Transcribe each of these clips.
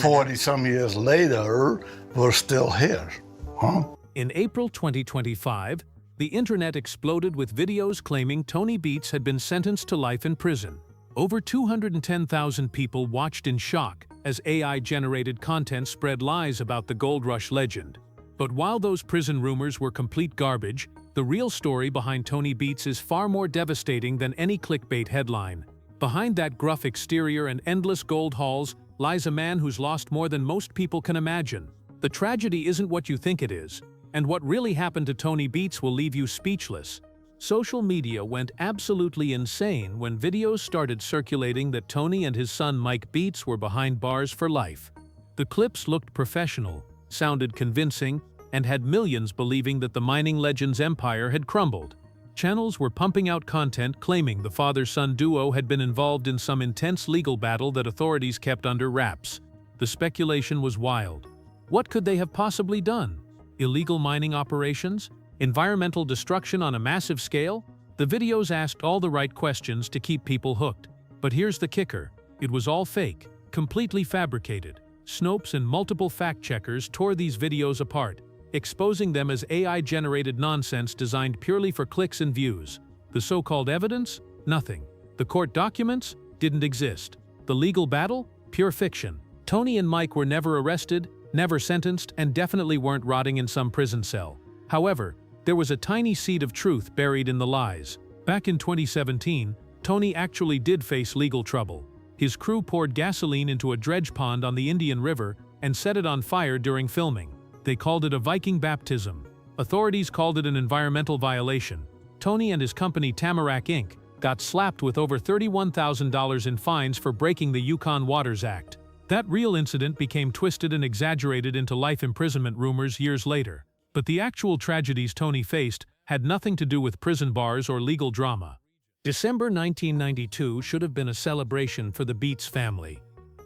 40 some years later, we're still here. Huh? In April 2025, the internet exploded with videos claiming Tony Beets had been sentenced to life in prison. Over 210,000 people watched in shock as AI-generated content spread lies about the gold rush legend. But while those prison rumors were complete garbage, the real story behind Tony Beets is far more devastating than any clickbait headline. Behind that gruff exterior and endless gold hauls lies a man who's lost more than most people can imagine. The tragedy isn't what you think it is, and what really happened to Tony Beets will leave you speechless. Social media went absolutely insane when videos started circulating that Tony and his son Mike Beets were behind bars for life. The clips looked professional, sounded convincing, and had millions believing that the mining legend's empire had crumbled. Channels were pumping out content claiming the father-son duo had been involved in some intense legal battle that authorities kept under wraps. The speculation was wild. What could they have possibly done? Illegal mining operations? Environmental destruction on a massive scale? The videos asked all the right questions to keep people hooked. But here's the kicker. It was all fake, completely fabricated. Snopes and multiple fact-checkers tore these videos apart, exposing them as AI-generated nonsense designed purely for clicks and views. The so-called evidence? Nothing. The court documents? Didn't exist. The legal battle? Pure fiction. Tony and Mike were never arrested, never sentenced, and definitely weren't rotting in some prison cell. However, there was a tiny seed of truth buried in the lies. Back in 2017, Tony actually did face legal trouble. His crew poured gasoline into a dredge pond on the Indian River and set it on fire during filming. They called it a Viking baptism. Authorities called it an environmental violation. Tony and his company Tamarack Inc. got slapped with over $31,000 in fines for breaking the Yukon Waters Act. That real incident became twisted and exaggerated into life imprisonment rumors years later. But the actual tragedies Tony faced had nothing to do with prison bars or legal drama. December 1992 should have been a celebration for the Beets family.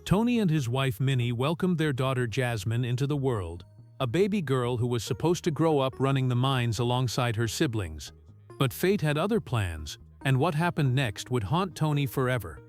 Tony and his wife Minnie welcomed their daughter Jasmine into the world, a baby girl who was supposed to grow up running the mines alongside her siblings. But fate had other plans, and what happened next would haunt Tony forever.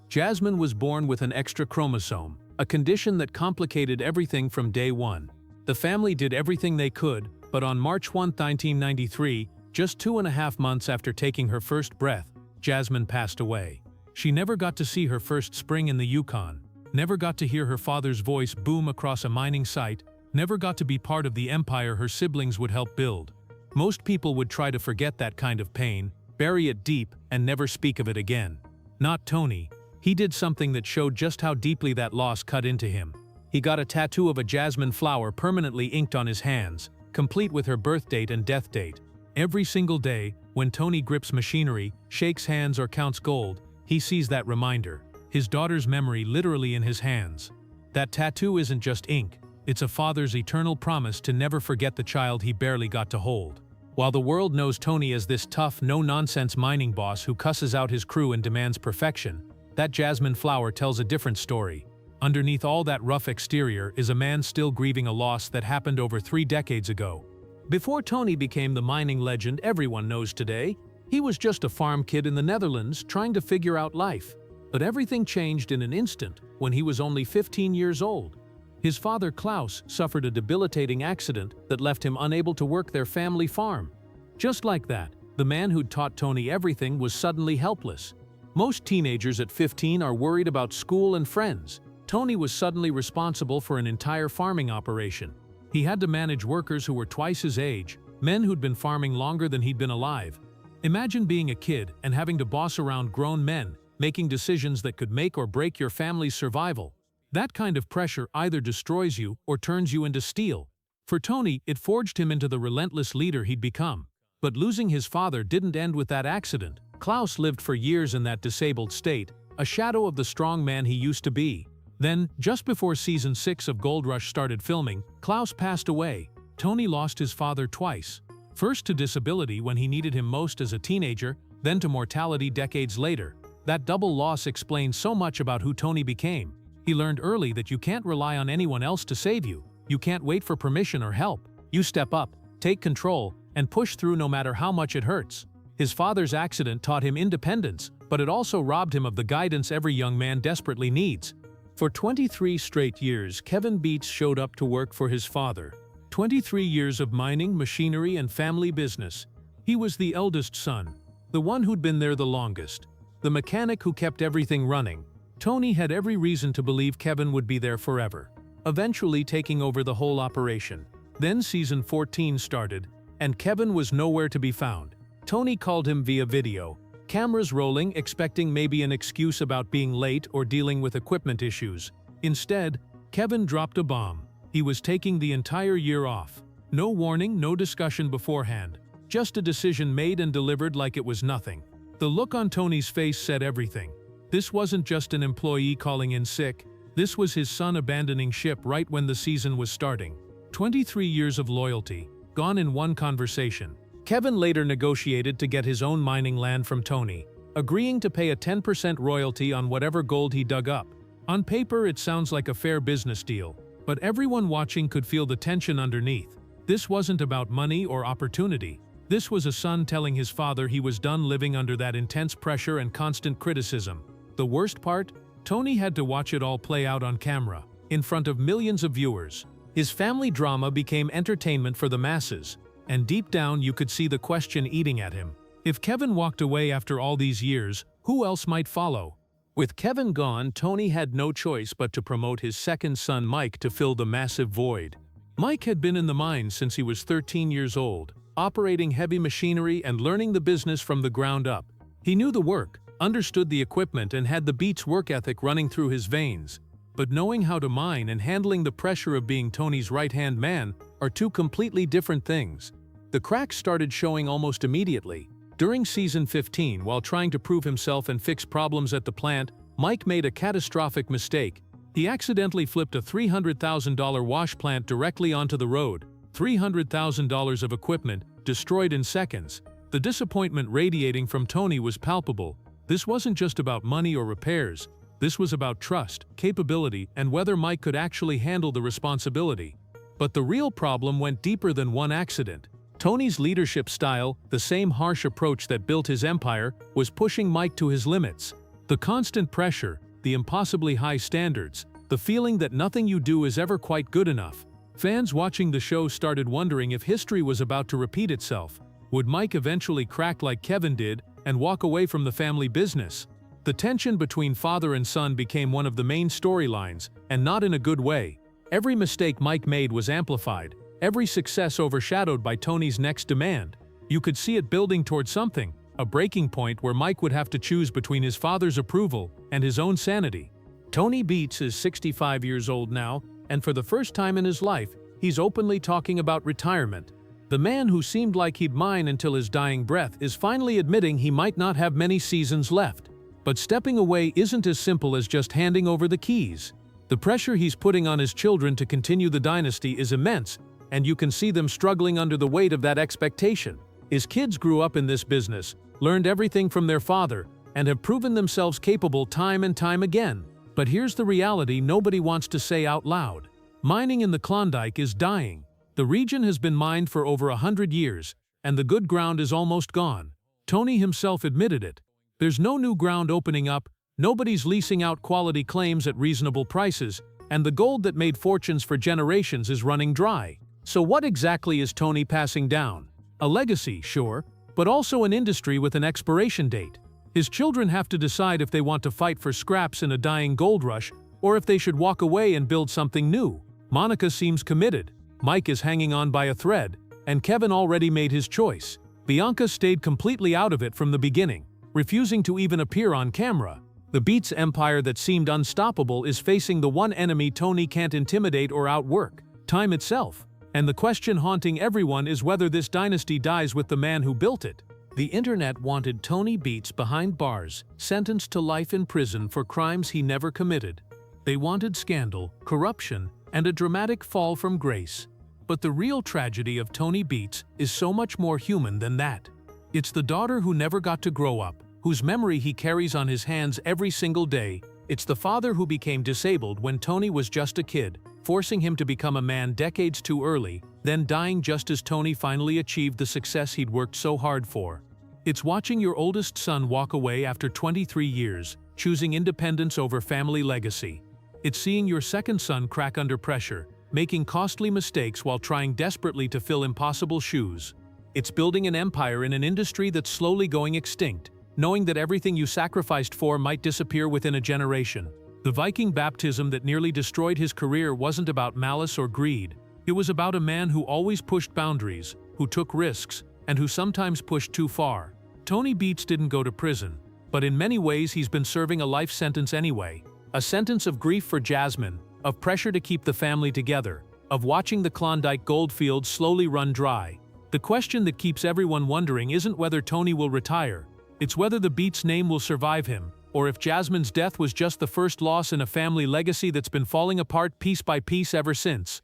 Jasmine was born with an extra chromosome, a condition that complicated everything from day one. The family did everything they could, but on March 1, 1993, just 2.5 months after taking her first breath, Jasmine passed away. She never got to see her first spring in the Yukon, never got to hear her father's voice boom across a mining site, never got to be part of the empire her siblings would help build. Most people would try to forget that kind of pain, bury it deep, and never speak of it again. Not Tony. He did something that showed just how deeply that loss cut into him. He got a tattoo of a jasmine flower permanently inked on his hands, complete with her birth date and death date. Every single day, when Tony grips machinery, shakes hands or counts gold, he sees that reminder, his daughter's memory literally in his hands. That tattoo isn't just ink, it's a father's eternal promise to never forget the child he barely got to hold. While the world knows Tony as this tough, no-nonsense mining boss who cusses out his crew and demands perfection, that jasmine flower tells a different story. Underneath all that rough exterior is a man still grieving a loss that happened over 3 decades ago. Before Tony became the mining legend everyone knows today, he was just a farm kid in the Netherlands trying to figure out life. But everything changed in an instant when he was only 15 years old. His father Klaus suffered a debilitating accident that left him unable to work their family farm. Just like that, the man who'd taught Tony everything was suddenly helpless. Most teenagers at 15 are worried about school and friends. Tony was suddenly responsible for an entire farming operation. He had to manage workers who were twice his age, men who'd been farming longer than he'd been alive. Imagine being a kid and having to boss around grown men, making decisions that could make or break your family's survival. That kind of pressure either destroys you or turns you into steel. For Tony, it forged him into the relentless leader he'd become. But losing his father didn't end with that accident. Klaus lived for years in that disabled state, a shadow of the strong man he used to be. Then, just before season 6 of Gold Rush started filming, Klaus passed away. Tony lost his father twice. First to disability when he needed him most as a teenager, then to mortality decades later. That double loss explains so much about who Tony became. He learned early that you can't rely on anyone else to save you. You can't wait for permission or help. You step up, take control, and push through no matter how much it hurts. His father's accident taught him independence, but it also robbed him of the guidance every young man desperately needs. For 23 straight years, Kevin Beets showed up to work for his father. 23 years of mining, machinery, and family business. He was the eldest son, the one who'd been there the longest, the mechanic who kept everything running. Tony had every reason to believe Kevin would be there forever, eventually taking over the whole operation. Then season 14 started, and Kevin was nowhere to be found. Tony called him via video, cameras rolling, expecting maybe an excuse about being late or dealing with equipment issues. Instead, Kevin dropped a bomb. He was taking the entire year off. No warning, no discussion beforehand. Just a decision made and delivered like it was nothing. The look on Tony's face said everything. This wasn't just an employee calling in sick. This was his son abandoning ship right when the season was starting. 23 years of loyalty, gone in one conversation. Kevin later negotiated to get his own mining land from Tony, agreeing to pay a 10% royalty on whatever gold he dug up. On paper, it sounds like a fair business deal, but everyone watching could feel the tension underneath. This wasn't about money or opportunity. This was a son telling his father he was done living under that intense pressure and constant criticism. The worst part? Tony had to watch it all play out on camera, in front of millions of viewers. His family drama became entertainment for the masses, and deep down you could see the question eating at him. If Kevin walked away after all these years, who else might follow? With Kevin gone, Tony had no choice but to promote his second son Mike to fill the massive void. Mike had been in the mines since he was 13 years old, operating heavy machinery and learning the business from the ground up. He knew the work, understood the equipment, and had the Beets work ethic running through his veins. But knowing how to mine and handling the pressure of being Tony's right-hand man are two completely different things. The cracks started showing almost immediately. During season 15, while trying to prove himself and fix problems at the plant, Mike made a catastrophic mistake. He accidentally flipped a $300,000 wash plant directly onto the road. $300,000 of equipment destroyed in seconds. The disappointment radiating from Tony was palpable. This wasn't just about money or repairs. This was about trust, capability, and whether Mike could actually handle the responsibility. But the real problem went deeper than one accident. Tony's leadership style, the same harsh approach that built his empire, was pushing Mike to his limits. The constant pressure, the impossibly high standards, the feeling that nothing you do is ever quite good enough. Fans watching the show started wondering if history was about to repeat itself. Would Mike eventually crack like Kevin did and walk away from the family business? The tension between father and son became one of the main storylines, and not in a good way. Every mistake Mike made was amplified, every success overshadowed by Tony's next demand. You could see it building toward something, a breaking point where Mike would have to choose between his father's approval and his own sanity. Tony Beets is 65 years old now, and for the first time in his life, he's openly talking about retirement. The man who seemed like he'd mine until his dying breath is finally admitting he might not have many seasons left. But stepping away isn't as simple as just handing over the keys. The pressure he's putting on his children to continue the dynasty is immense, and you can see them struggling under the weight of that expectation. His kids grew up in this business, learned everything from their father, and have proven themselves capable time and time again. But here's the reality nobody wants to say out loud. Mining in the Klondike is dying. The region has been mined for over 100 years, and the good ground is almost gone. Tony himself admitted it. There's no new ground opening up, nobody's leasing out quality claims at reasonable prices, and the gold that made fortunes for generations is running dry. So what exactly is Tony passing down? A legacy, sure, but also an industry with an expiration date. His children have to decide if they want to fight for scraps in a dying gold rush, or if they should walk away and build something new. Monica seems committed. Mike is hanging on by a thread, and Kevin already made his choice. Bianca stayed completely out of it from the beginning, refusing to even appear on camera. The Beets empire that seemed unstoppable is facing the one enemy Tony can't intimidate or outwork: time itself. And the question haunting everyone is whether this dynasty dies with the man who built it. The internet wanted Tony Beets behind bars, sentenced to life in prison for crimes he never committed. They wanted scandal, corruption, and a dramatic fall from grace. But the real tragedy of Tony Beets is so much more human than that. It's the daughter who never got to grow up, whose memory he carries on his hands every single day. It's the father who became disabled when Tony was just a kid, forcing him to become a man decades too early, then dying just as Tony finally achieved the success he'd worked so hard for. It's watching your oldest son walk away after 23 years, choosing independence over family legacy. It's seeing your second son crack under pressure, making costly mistakes while trying desperately to fill impossible shoes. It's building an empire in an industry that's slowly going extinct, knowing that everything you sacrificed for might disappear within a generation. The Viking baptism that nearly destroyed his career wasn't about malice or greed. It was about a man who always pushed boundaries, who took risks, and who sometimes pushed too far. Tony Beets didn't go to prison, but in many ways he's been serving a life sentence anyway. A sentence of grief for Jasmine, of pressure to keep the family together, of watching the Klondike goldfields slowly run dry. The question that keeps everyone wondering isn't whether Tony will retire, it's whether the Beets name will survive him, or if Jasmine's death was just the first loss in a family legacy that's been falling apart piece by piece ever since.